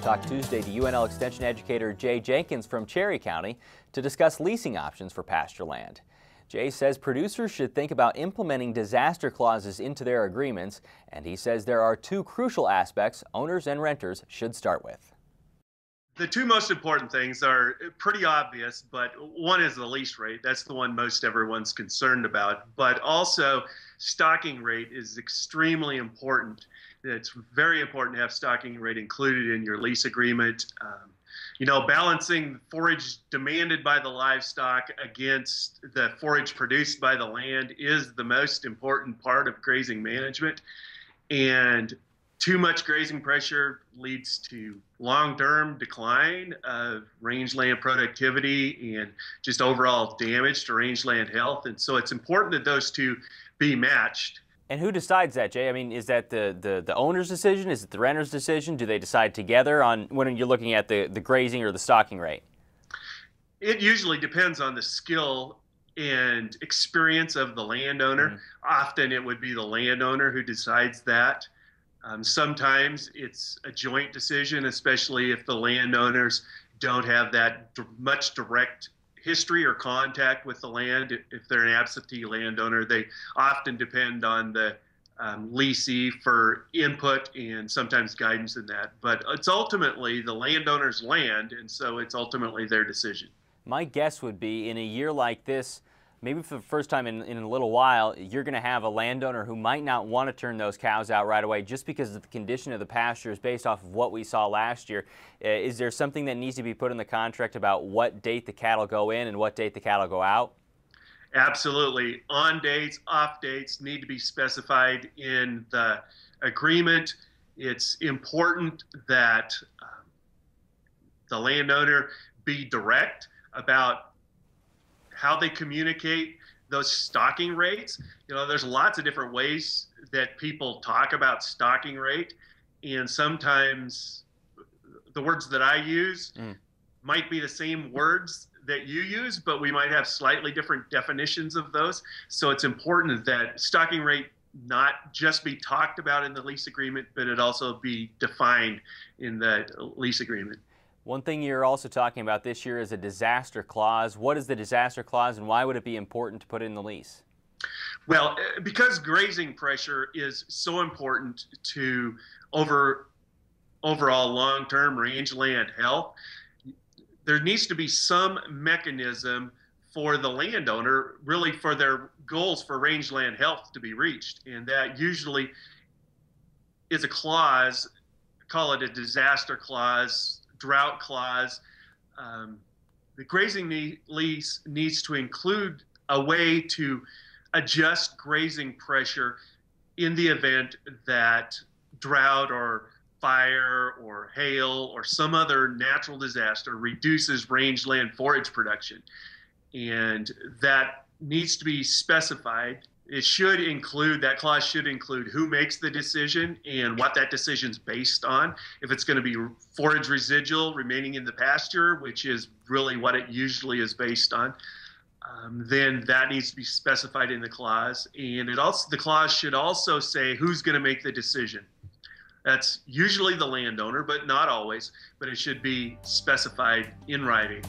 talk Tuesday to UNL Extension educator Jay Jenkins from Cherry County to discuss leasing options for pasture land. Jay says producers should think about implementing disaster clauses into their agreements, and he says there are two crucial aspects owners and renters should start with. The two most important things are pretty obvious, but one is the lease rate. That's the one most everyone's concerned about. But also, stocking rate is extremely important. It's very important to have stocking rate included in your lease agreement. Balancing forage demanded by the livestock against the forage produced by the land is the most important part of grazing management. And too much grazing pressure leads to long-term decline of rangeland productivity and just overall damage to rangeland health. And so it's important that those two be matched. And who decides that, Jay? I mean, is that the owner's decision? Is it the renter's decision? Do they decide together on when you're looking at the grazing or the stocking rate? It usually depends on the skill and experience of the landowner. Often it would be the landowner who decides that. Sometimes it's a joint decision, especially if the landowners don't have that much direct history or contact with the land. If they're an absentee landowner, they often depend on the leasee for input and sometimes guidance in that. But it's ultimately the landowner's land, and so it's ultimately their decision. My guess would be in a year like this, maybe for the first time in a little while, you're going to have a landowner who might not want to turn those cows out right away just because of the condition of the pastures based off of what we saw last year. Is there something that needs to be put in the contract about what date the cattle go in and what date the cattle go out? Absolutely. On dates, off dates need to be specified in the agreement. It's important that the landowner be direct about how they communicate those stocking rates. There's lots of different ways that people talk about stocking rate, and sometimes the words that I use might be the same words that you use, but we might have slightly different definitions of those. So it's important that stocking rate not just be talked about in the lease agreement, but it also be defined in the lease agreement. One thing you're also talking about this year is a disaster clause. What is the disaster clause and why would it be important to put it in the lease? Well, because grazing pressure is so important to overall long-term rangeland health, there needs to be some mechanism for the landowner, really for their goals for rangeland health to be reached. And that usually is a clause, call it a disaster clause, drought clause. The grazing lease needs to include a way to adjust grazing pressure in the event that drought or fire or hail or some other natural disaster reduces rangeland forage production. And that needs to be specified. It should include, that clause should include who makes the decision and what that decision's based on. If it's going to be forage residual remaining in the pasture, which is really what it usually is based on, then that needs to be specified in the clause. And the clause should also say who's going to make the decision. That's usually the landowner, but not always, but it should be specified in writing.